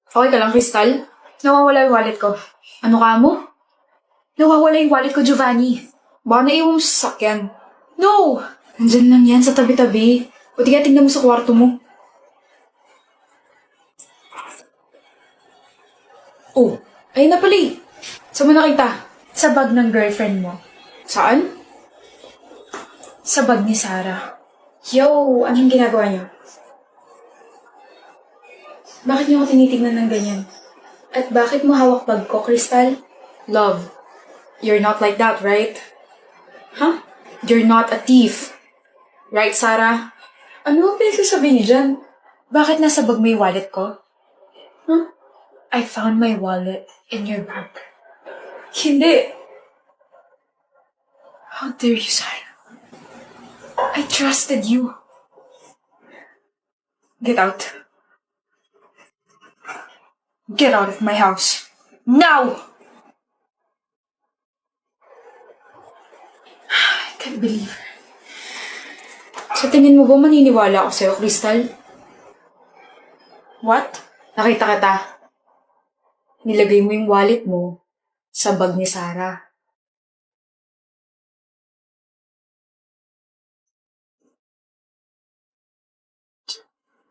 Okay ka lang, Crystal? Nawawala yung wallet ko. Ano ka mo? Nawawala yung wallet ko, Giovanni. Baka naiwan mo sa sasakyan. No! Nandyan lang yan sa tabi-tabi. O di ka tingnan mo sa kwarto mo. Oh, ayun na pala eh. Saan mo nakita? Sa bag ng girlfriend mo. Saan? Sa bag ni Sarah. Yo, anong ginagawa niyo? Bakit niyo ako tinitignan ng ganyan? At bakit mo hawak bag ko, Crystal? Love, you're not like that, right? Huh? You're not a thief. Right, Sarah? Ano ang pinagsasabi niyo dyan? Bakit nasa bag mo yung wallet ko? Huh? I found my wallet in your bag. Hindi. How dare you, Sarah? I trusted you. Get out. Get out of my house. Now! I can't believe. Sa tingin mo ba maniniwala ako sa'yo, Crystal? What? Nakita kita. Nilagay mo yung wallet mo sa bag ni Sarah.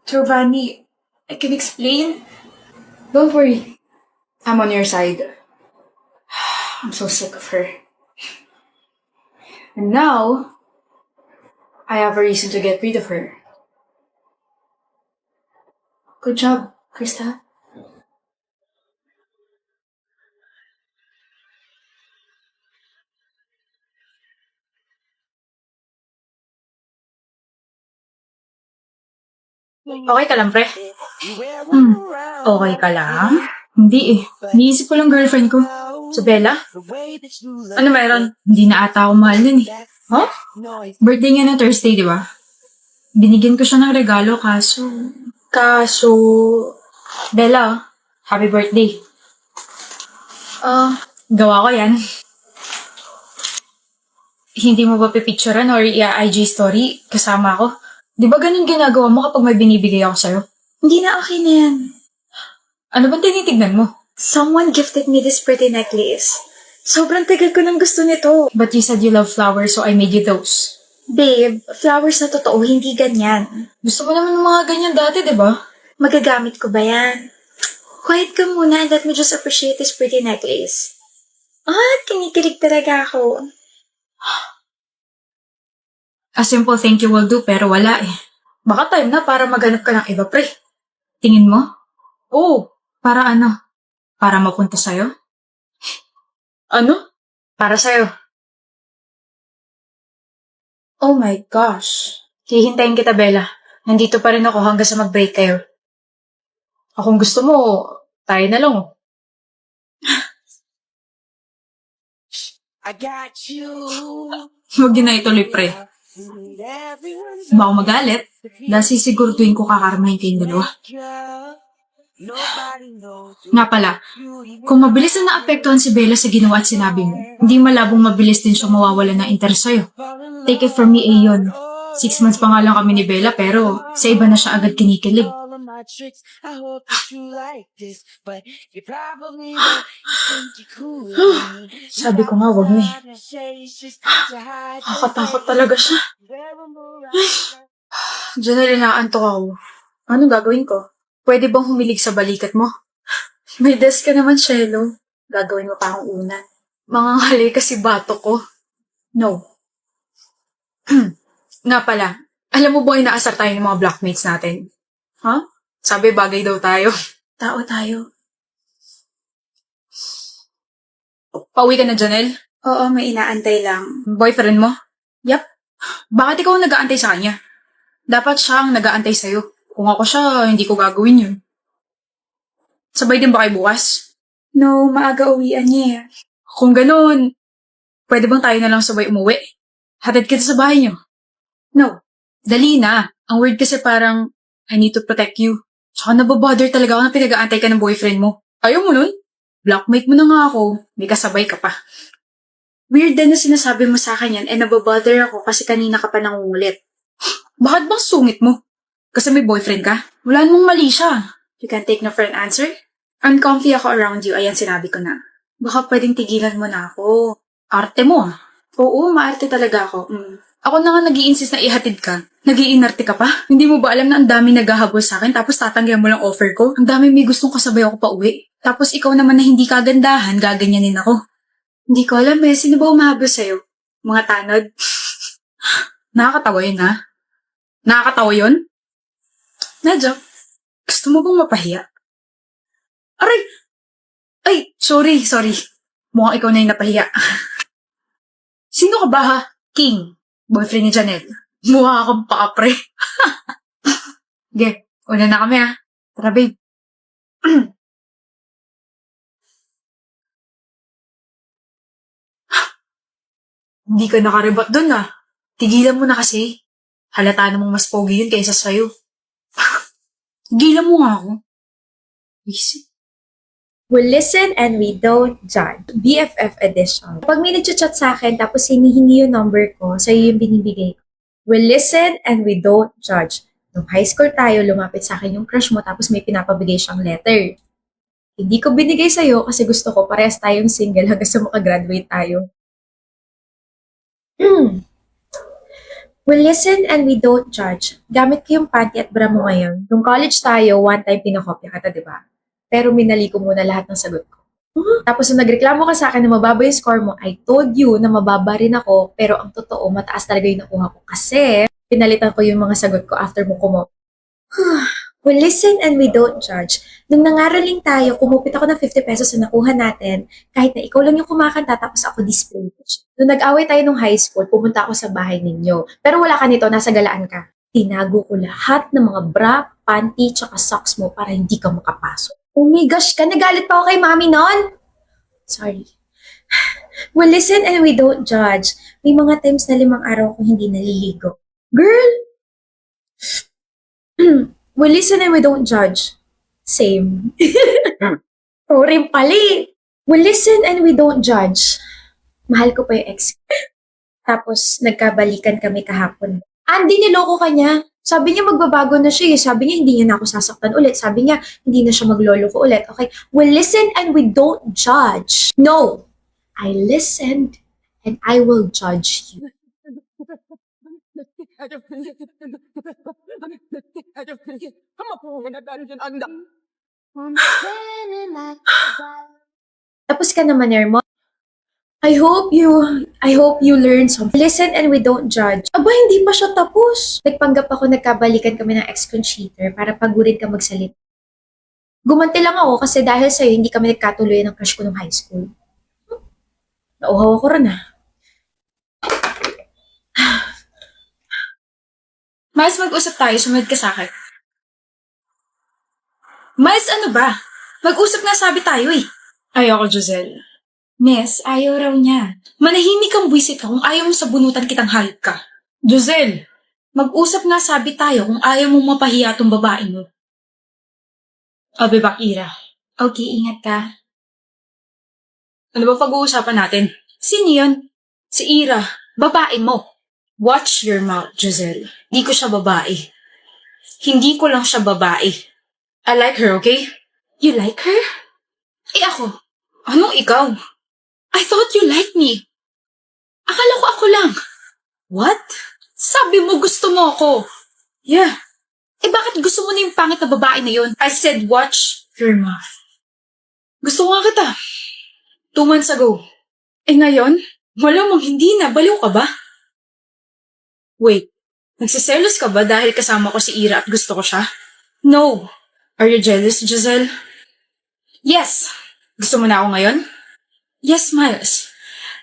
Giovanni, I can explain. Don't worry. I'm on your side. I'm so sick of her. And now, I have a reason to get rid of her. Good job, Krista. Okay ka lang, pre? Okay ka lang? Hindi eh. Niisip ko lang girlfriend ko. Si Bella? Ano meron? Hindi na ata ako mahal nun eh. Huh? Birthday niya na Thursday, di ba? Binigyan ko siya ng regalo kaso... Bella, happy birthday. Gawa ko yan. Hindi mo ba pipicturean or i-IG story kasama ako? Di ba ganun ginagawa mo kapag may binibigay ako sa'yo? Hindi na okay na yan. Ano bang tinitignan mo? Someone gifted me this pretty necklace. Sobrang tagal ko nang gusto nito. But you said you love flowers so I made you those. Babe, flowers na totoo, hindi ganyan. Gusto mo naman ng mga ganyan dati, di ba? Magagamit ko ba yan? Quiet ka muna and let me just appreciate this pretty necklace. Kinikilig talaga ako. A simple thank you will do pero wala eh. Baka time na para maghanap ka ng iba, pre. Tingin mo? Oo. Para ano? Para mapunta sa'yo? Ano? Para sa'yo. Oh my gosh. Hihintayin kita, Bella. Nandito pa rin ako hanggang sa mag-break kayo. Kung gusto mo, tayo na lang oh. I got you. Huwag yun na ituloy, pre. Baka magalit. Dahil sisiguraduhin ko kakarmahin kayong dalawa. Nga pala, kung mabilis na naapektuhan si Bella sa ginawa at sinabi mo, hindi malabong mabilis din siya mawawala ng interes sa'yo. Take it from me, Ayon. 6 months pa nga lang kami ni Bella pero sa iba na siya agad kinikilig. Sabi ko nga, wag na eh. Nakakatakot talaga siya. Diyan na inaantok ako. Anong gagawin ko? Pwede bang humilig sa balikat mo? May desk ka naman, Shelo. Gagawin mo pa akong una. Mangangalay kasi bato ko. No. Nga pala, alam mo ba inaasar tayo ng mga blockmates natin? Huh? Sabi bagay daw tayo. Tao tayo. Pauwi ka na, Janelle? Oo, may inaantay lang. Boyfriend mo? Yep. Bakit ikaw ang nag-aantay sa kanya? Dapat siya ang nag-aantay sa'yo. Kung ako siya, hindi ko gagawin yun. Sabay din ba kayo bukas? No, maaga uwian niya. Kung ganun, pwede bang tayo na lang sabay umuwi? Hatid kita sa bahay niyo. No. Dali na. Ang word kasi parang, I need to protect you. Tsaka nababother talaga ako na pinag-aantay ka ng boyfriend mo. Ayaw mo nun? Blockmate mo na nga ako. May kasabay ka pa. Weird din na sinasabi mo sa akin yan, nababother ako kasi kanina ka pa nangungulit. Bakit bang sungit mo? Kasi may boyfriend ka? Wala namang mali siya. You can take no for an answer? Uncomfy ako around you, ayan sinabi ko na. Baka pwedeng tigilan mo na ako. Arte mo ah. Oo, maarte talaga ako. Ako na nga nag-i-insist na ihatid ka. Nag-iinarte ka pa? Hindi mo ba alam na ang dami naghahabol sa akin tapos tatanggihan mo lang offer ko? Ang dami may gustong kasabay ako pa uwi. Tapos ikaw naman na hindi kagandahan, gaganyanin ako. Hindi ko alam eh, sino ba humahabol sa'yo? Mga tanod? Nakakatawa yun ha? Nakakatawa yun? Medyo. Gusto mo bang mapahiya? Aray! Ay, sorry. Mukhang ikaw na yung napahiya. Sino ka ba ha? King. Boyfriend ni Janelle. Mukha kang paapre. Ge, una na kami ha. Tara babe. Hindi ka nakarebat dun ah. Tigilan mo na kasi. Halata namang mas pogi yun kaysa sa'yo. Tigilan mo nga ako. Easy. We listen and we don't judge. BFF edition. Pag may nag-chat sa akin tapos hinihingi yung number ko, sa'yo yung binibigay ko. We listen and we don't judge. Nung high school tayo, lumapit sa akin yung crush mo tapos may pinapabigay siyang letter. Hindi ko binigay sa'yo kasi gusto ko parehas tayong single hanggang sa makagraduate tayo. We listen and we don't judge. Gamit ko yung panty at bra mo ngayon. Nung college tayo, one time pinakopya kita, di ba? Pero minali ko muna lahat ng sagot ko. Tapos nung nagreklamo ka sa akin na mababa yung score mo, I told you na mababa rin ako, pero ang totoo, mataas talaga yung nakuha ko. Kasi, pinalitan ko yung mga sagot ko after mo kumo. We listen and we don't judge. Nung nangaraling tayo, kumupit ako ng 50 pesos na nakuha natin, kahit na ikaw lang yung kumakanta tapos ako display. Nung nag-away tayo nung high school, pumunta ako sa bahay ninyo. Pero wala ka nito, nasa galaan ka. Tinago ko lahat ng mga bra, panty, tsaka socks mo para hindi ka makapasok. Oh my gosh ka, nagalit pa ako kay mami nun. Sorry. We listen and we don't judge. May mga times na 5 araw akong hindi naliligo. Girl! We listen and we don't judge. Same. Rin pali. We listen and we don't judge. Mahal ko pa yung ex. Tapos, nagkabalikan kami kahapon. Andy, niloko ka niya. Sabi niya magbabago na siya. Sabi niya hindi niya na ako sasaktan ulit. Sabi niya hindi na siya maglolo ko ulit. Okay, we listen and we don't judge. No, I listened and I will judge you. Tapos ka naman, Ermo. I hope you learn something. Listen and we don't judge. Aba, hindi pa siya tapos. Nagpanggap ako nagkabalikan kami ng ex-con cheater para pagurin ka magsalit. Gumanti lang ako kasi dahil sa'yo, hindi kami nagkatuloy ng crush ko nung high school. Nauhaw ako rin ah. Miles, mag-usap tayo. Sumunod ka sa akin. Miles, ano ba? Mag-usap nga sabi tayo eh. Ayoko, Giselle. Miss, ayaw raw niya. Manahimik kang buwisit ka kung ayaw mo sabunutan kitang hayop ka. Giselle, mag-usap nga sabi tayo kung ayaw mong mapahiya tong babae mo. Abe bak, Ira. Okay, ingat ka. Ano ba pag-uusapan natin? Sino yun? Si Ira. Babae mo. Watch your mouth, Giselle. Di ko siya babae. Hindi ko lang siya babae. I like her, okay? You like her? Eh ako? Anong ikaw? I thought you liked me. Akala ko ako lang. What? Sabi mo gusto mo ako. Yeah. Eh bakit gusto mo na yung pangit na babae na yun? I said watch your mouth. Gusto ko nga kita. 2 months ago. Eh ngayon? Malamang hindi na. Baliw ka ba? Wait. Nagsiselos ka ba dahil kasama ko si Ira at gusto ko siya? No. Are you jealous, Giselle? Yes. Gusto mo na ako ngayon? Yes, Miles.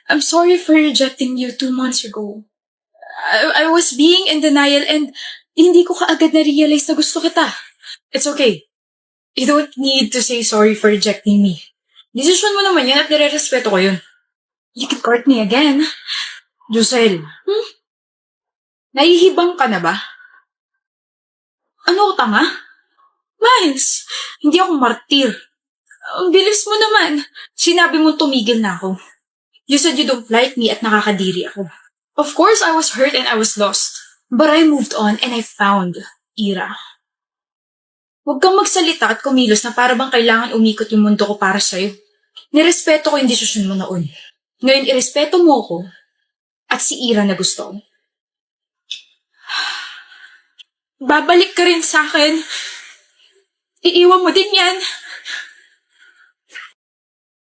I'm sorry for rejecting you 2 months ago. I was being in denial and hindi ko kaagad na-realize na gusto kita. It's okay. You don't need to say sorry for rejecting me. Desisyon mo naman yan at nire-respeto ko yun. You can court me again. Giselle. Nahihibang ka na ba? Ano ko tanga? Miles, hindi ako martir. Ang bilis mo naman. Sinabi mo tumigil na ako. You said you don't like me at nakakadiri ako. Of course, I was hurt and I was lost. But I moved on and I found Ira. Huwag kang magsalita at kumilos na para bang kailangan umikot yung mundo ko para sa'yo. Nirespeto ko yung desisyon mo noon. Ngayon, irespeto mo ko at si Ira na gusto ko. Babalik ka rin sa akin. Iiwan mo din yan.